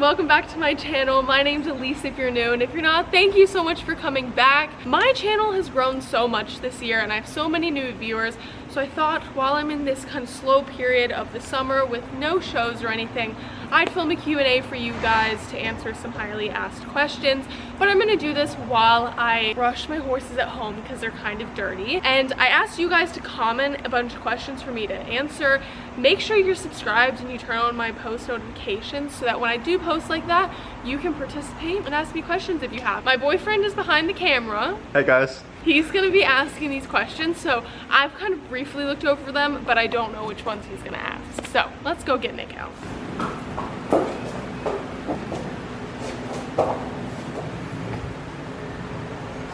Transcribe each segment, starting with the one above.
welcome back to my channel. My name's Elise if you're new, and if you're not, thank you so much for coming back. My channel has grown so much this year and I have so many new viewers, so I thought while I'm in this kind of slow period of the summer with no shows or anything, I'd film a Q&A for you guys to answer some highly asked questions. But I'm gonna do this while I brush my horses at home because they're kind of dirty. And I asked you guys to comment a bunch of questions for me to answer. Make sure you're subscribed and you turn on my post notifications so that when I do post like that, you can participate and ask me questions if you have. My boyfriend is behind the camera. Hey guys. He's gonna be asking these questions, so I've kind of briefly looked over them, but I don't know which ones he's gonna ask. So let's go get Nick out.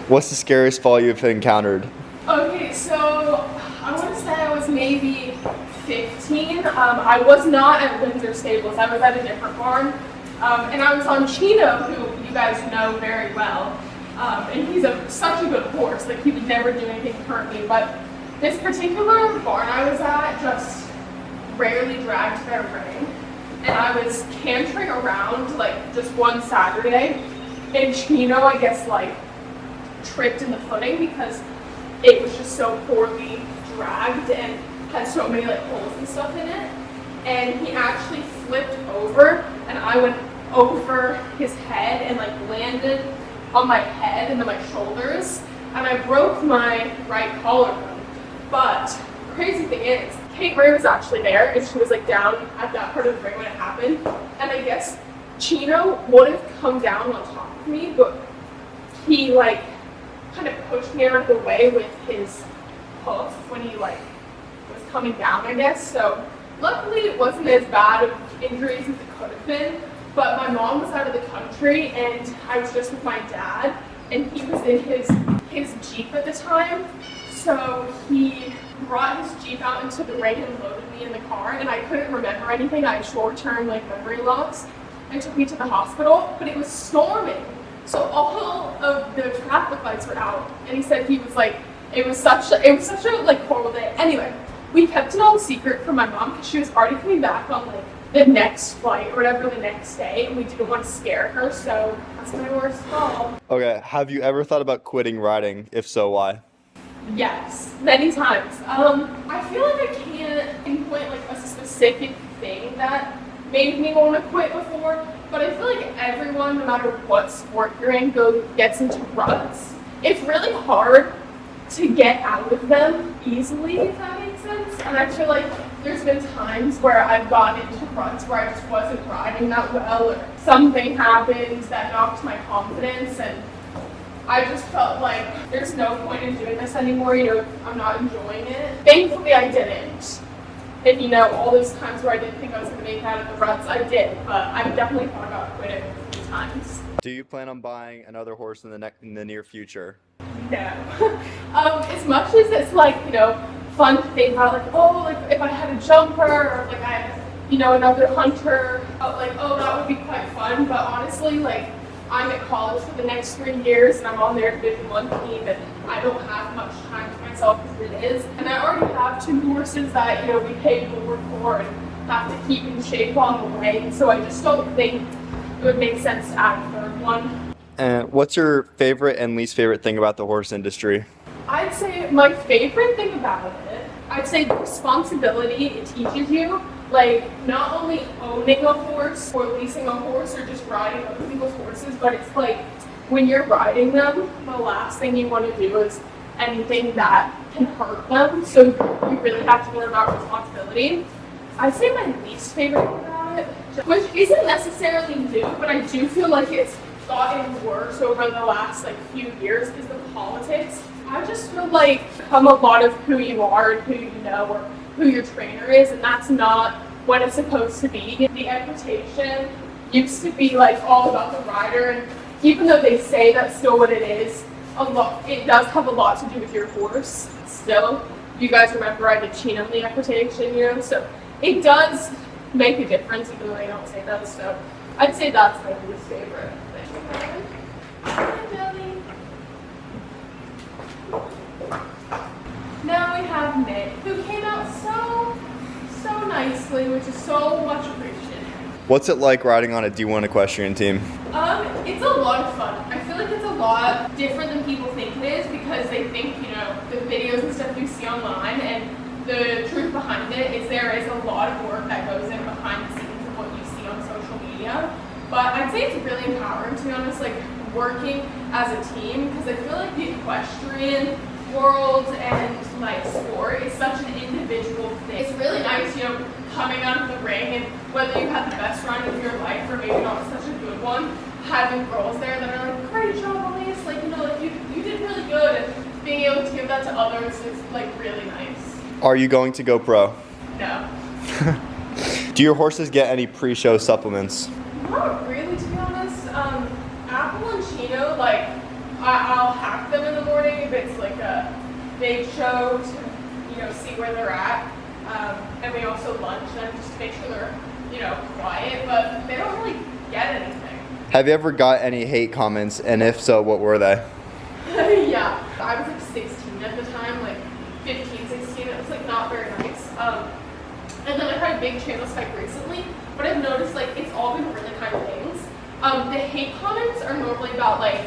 What's the scariest fall you've encountered? Okay, so I want to say I was maybe 15. I was not at Windsor Stables. I was at a different barn. And I was on Chino, who you guys know very well. And he's such a good horse. Like, he would never do anything to hurt me. But this particular barn I was at just rarely dragged their rein. And I was cantering around, like, just one Saturday. And Chino, I guess, like, tripped in the footing because it was just so poorly dragged and had so many like holes and stuff in it, and he actually flipped over and I went over his head and like landed on my head and then my shoulders, and I broke my right collarbone. But the crazy thing is, Kate Ray was actually there and she was like down at that part of the ring when it happened, and I guess Chino would have come down on top of me, but he like kind of pushed me out of the way with his hoof when he like was coming down, I guess. So luckily it wasn't as bad of injuries as it could have been, but my mom was out of the country and I was just with my dad, and he was in his Jeep at the time. So he brought his Jeep out into the rain and loaded me in the car, and I couldn't remember anything. I had short-term like memory loss and took me to the hospital, but it was storming. So all of the traffic lights were out, and he said he was like, it was such a like horrible day. Anyway, we kept it all secret from my mom because she was already coming back on like the next flight or whatever the next day, and we didn't want to scare her. So that's my worst fall. Okay, have you ever thought about quitting riding? If so, why? Yes, many times. I feel like I can't pinpoint like a specific thing that made me want to quit before. But I feel like everyone, no matter what sport you're in, gets into ruts. It's really hard to get out of them easily, if that makes sense. And I feel like there's been times where I've gotten into ruts where I just wasn't riding that well, or something happened that knocked my confidence, and I just felt like there's no point in doing this anymore, you know, I'm not enjoying it. Thankfully I didn't. And you know, all those times where I didn't think I was going to make it out of the ruts, I did. But I've definitely thought about quitting a few times. Do you plan on buying another horse in the near future? No. As much as it's like, you know, fun to think about, like, oh, like if I had a jumper, or like I had, you know, another hunter, like, oh, that would be quite fun. But honestly, like, I'm at college for the next 3 years and I'm on their Division I team, and I don't have much time to myself as it is. And I already have 2 horses that, you know, we pay forward for and have to keep in shape on the way. So I just don't think it would make sense to add a third one. And what's your favorite and least favorite thing about the horse industry? I'd say my favorite thing about it, I'd say the responsibility it teaches you. Like, not only owning a horse or leasing a horse or just riding other people's horses, but it's like when you're riding them, the last thing you want to do is anything that can hurt them. So you really have to learn about responsibility. I'd say my least favorite thing about it, which isn't necessarily new, but I do feel like it's gotten worse over the last like few years, is the politics. I just feel like become a lot of who you are and who you know, or who your trainer is, and that's not what it's supposed to be. The equitation used to be like all about the rider, and even though they say that's still what it is, it does have a lot to do with your horse still. You guys remember I did Chino in the equitation, you know, so it does make a difference even though they don't say that. So I'd say that's my least favorite thing. Hi, Jelly. Now we have Nick, who came out so nicely, which is so much appreciated. What's it like riding on a D1 equestrian team? It's a lot of fun. I feel like it's a lot different than people think it is because they think, the videos and stuff you see online, and the truth behind it is there is a lot of work that goes in behind the scenes of what you see on social media. But I'd say it's really empowering, to be honest, like working as a team, because I feel like the equestrian world and like sport is such an individual thing. It's really nice, coming out of the ring, and whether you had the best run of your life or maybe not such a good one, having girls there that are like, great job, Elise, like, you did really good, and being able to give that to others is like really nice. Are you going to go pro? No. Do your horses get any pre-show supplements? Not really, to be honest. Apple and Chino, like, I'll hack them in the morning if it's like a big show to, see where they're at. And we also lunch them just to make sure they're, quiet, but they don't really get anything. Have you ever got any hate comments, and if so, what were they? Yeah, I was like 16 at the time, like 15, 16. It was like not very nice. And then I had a big channel spike recently, but I've noticed like it's all been really kind things. The hate comments are normally about like,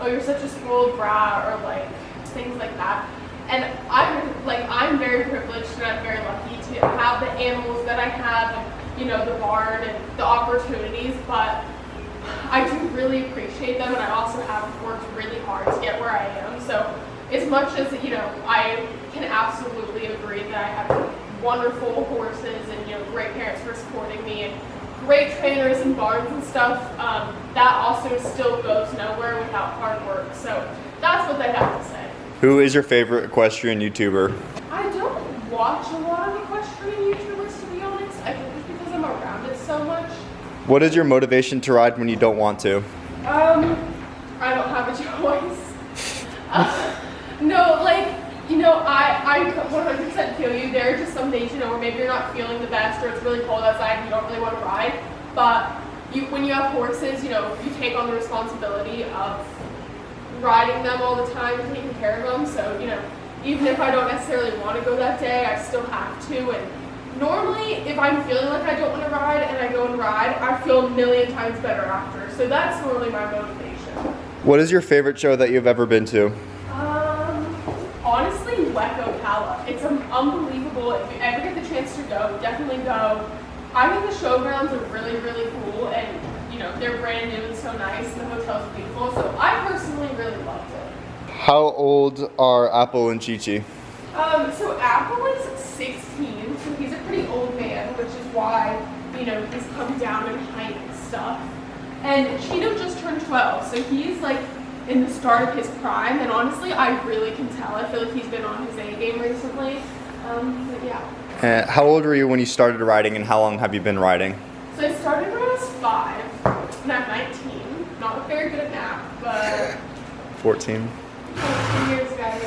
oh, you're such a spoiled brat, or like things like that. And I'm very privileged and I'm very lucky to have the animals that I have, and the barn and the opportunities, but I do really appreciate them, and I also have worked really hard to get where I am. So as much as, I can absolutely agree that I have wonderful horses and, great parents for supporting me and great trainers and barns and stuff, that also still goes nowhere without hard work. So that's what I have to say. Who is your favorite equestrian YouTuber? I don't watch a lot of equestrian YouTubers, to be honest. I think it's because I'm around it so much. What is your motivation to ride when you don't want to? I don't have a choice. No, like, I 100% feel you. There are just some days, where maybe you're not feeling the best, or it's really cold outside and you don't really want to ride. But when you have horses, you take on the responsibility of riding them all the time and taking care of them. So, even if I don't necessarily want to go that day, I still have to. And normally, if I'm feeling like I don't want to ride and I go and ride, I feel a million times better after. So that's normally my motivation. What is your favorite show that you've ever been to? Honestly, Wecco Cala. It's unbelievable. If you ever get the chance to go, definitely go. I think the showgrounds are really, really cool, and they're brand new and so nice, and the hotel's beautiful. So I personally really loved it. How old are Apple and Chi-Chi? So Apple is 16, so he's a pretty old man, which is why, he's come down in height and stuff. And Chino just turned 12, so he's like in the start of his prime, and honestly, I really can tell. I feel like he's been on his A game recently, but yeah. How old were you when you started riding, and how long have you been riding? So I started when I was 5, and I'm 19. Not very good at math, but 14. 14 years, guys.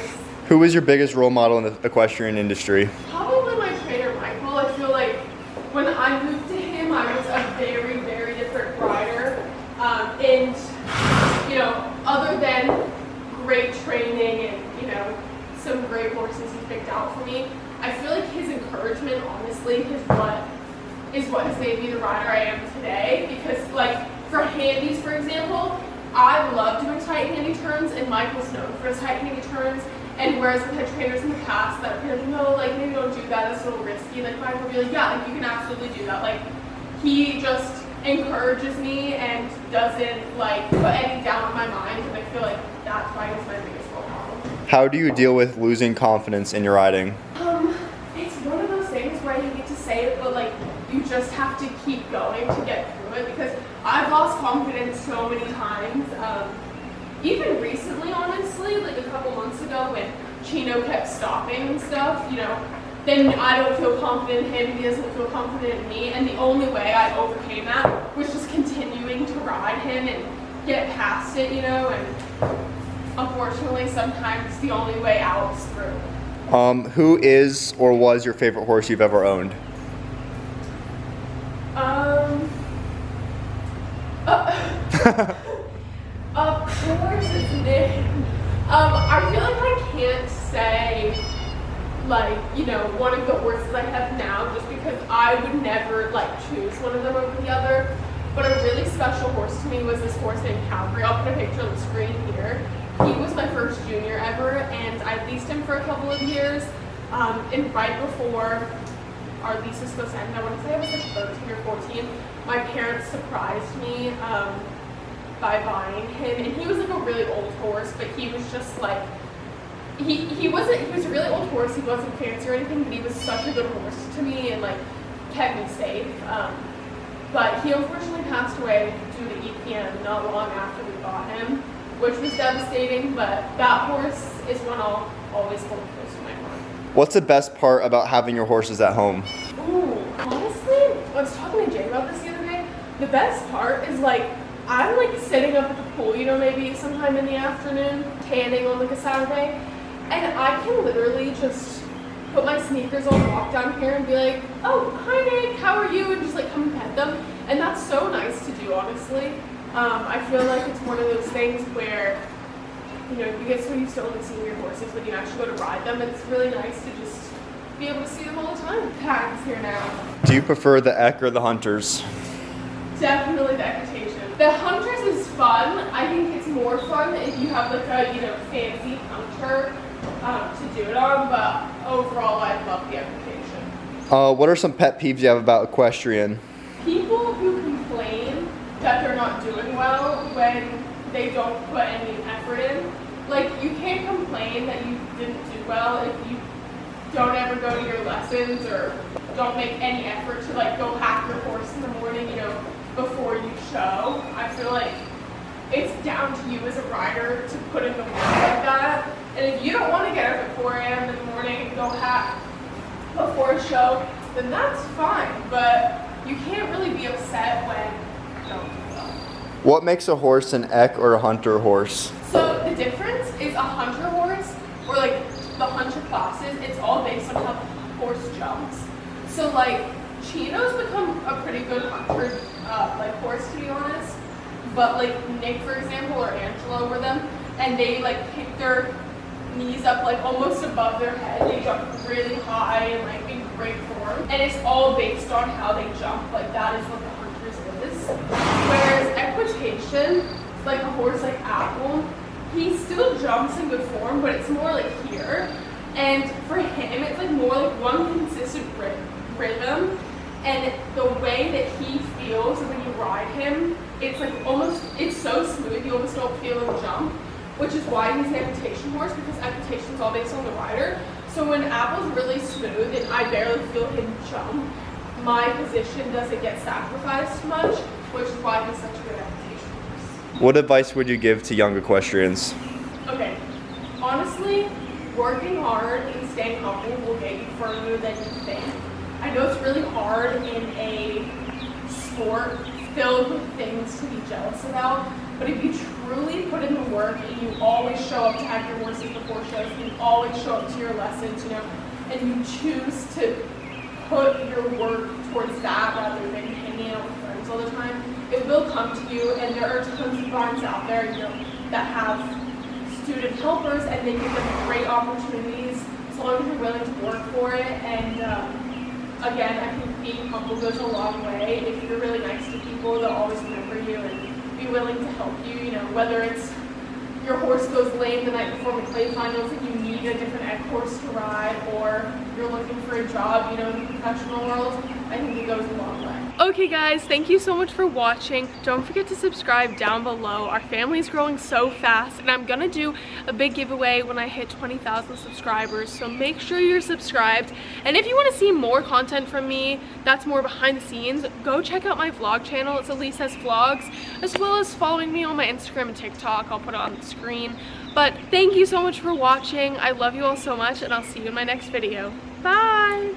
Who is your biggest role model in the equestrian industry? Probably my trainer, Michael. I feel like when I moved to him, I was a very, very different rider. And, other than great training and, some great horses he picked out for me, I feel like his encouragement, honestly, is what has made me the rider I am today. Because, like, for handies, for example, I love doing tight handy turns, and Michael's known for his tight handy turns. And whereas we've had trainers in the past that are like, no, like, maybe don't do that, that's a little risky. Like, Michael will be like, yeah, like, you can absolutely do that. Like, he just encourages me and doesn't, like, put any doubt in my mind. And I feel like that's why he's my biggest role model. How do you deal with losing confidence in your riding? It's one of those things where you hate to say it, but, like, you just have to keep going to get through it, because I've lost confidence so many times. Even recently, honestly, like a couple months ago when Chino kept stopping and stuff, then I don't feel confident in him, he doesn't feel confident in me, and the only way I overcame that was just continuing to ride him and get past it, and unfortunately sometimes the only way out is through. Who is or was your favorite horse you've ever owned? Of course it's Nick. I feel like I can't say, like, one of the horses I have now, just because I would never like choose one of them over the other. But a really special horse to me was this horse named Calvary. I'll put a picture on the screen here. He was my first junior ever, and I leased him for a couple of years. And right before our lease was supposed to end, I want to say I was like 13 or 14, my parents surprised me by buying him. And he was like a really old horse, but he was just like, he was a really old horse. He wasn't fancy or anything, but he was such a good horse to me and like kept me safe. But he unfortunately passed away due to EPM not long after we bought him, which was devastating, but that horse is one I'll always hold close to my heart. What's the best part about having your horses at home? Ooh, honestly, I was talking to Jay about this the other day. The best part is like, I'm like sitting up at the pool, you know, maybe sometime in the afternoon, tanning on like a Saturday, and I can literally just put my sneakers on, walk down here and be like, oh, hi Nick, how are you? And just like come and pet them. And that's so nice to do, honestly. I feel like it's one of those things where, you know, you get so used to only seeing your horses when you actually go to ride them. It's really nice to just be able to see them all the time. Pat's here now. Do you prefer the ECK or the Hunters? Definitely the equitation. The Hunters is fun. I think it's more fun if you have like a, you know, fancy hunter to do it on, but overall I love the equitation. What are some pet peeves you have about equestrian? People who complain that they're not doing well when they don't put any effort in. Like, you can't complain that you didn't do well if you don't ever go to your lessons or don't make any effort to like go hack your horse in the morning, you know, before you show. I feel like it's down to you as a rider to put in the work like that. And if you don't want to get up at 4 a.m. in the morning and go hack before a show, then that's fine. But you can't really be upset when you don't do well. What makes a horse an ECK or a Hunter horse? So the difference is a hunter horse, or like the hunter classes, it's all based on how the horse jumps. So like Chino's become a pretty good hunter like horse, to be honest. But like Nick, for example, or Angela were them, and they like pick their knees up like almost above their head. They jump really high and like in great form. And it's all based on how they jump. Like that is what the hunters is. Whereas equitation, like a horse like Apple, he still jumps in good form, but it's more like here. And for him, it's like more like one consistent rhythm. And the way that he feels when you ride him, it's like almost, it's so smooth, you almost don't feel him jump, which is why he's an equitation horse, because equitation is all based on the rider. So when Apple's really smooth and I barely feel him jump, my position doesn't get sacrificed much, which is why he's such a good equitation horse. What advice would you give to young equestrians? Okay, honestly, working hard and staying humble will get you further than you think. I know it's really hard in a sport filled with things to be jealous about, but if you truly put in the work and you always show up to have your horses before shows, and you always show up to your lessons, you know, and you choose to put your work towards that rather than hanging out with friends all the time, it will come to you. And there are tons of barns out there, you know, that have student helpers, and they give them great opportunities as long as you're willing to work for it. And again, I think being humble goes a long way. If you're really nice to people, they'll always remember you and be willing to help you. You know, whether it's your horse goes lame the night before the clay finals and you need a different egg horse to ride, or you're looking for a job, you know, in the professional world, I think it goes a long way. Okay guys, thank you so much for watching. Don't forget to subscribe down below. Our family is growing so fast, and I'm gonna do a big giveaway when I hit 20,000 subscribers, so make sure you're subscribed. And if you want to see more content from me that's more behind the scenes, go check out my vlog channel. It's ICKS Vlogs, as well as following me on my Instagram and TikTok. I'll put it on the screen. But thank you so much for watching. I love you all so much, and I'll see you in my next video. Bye!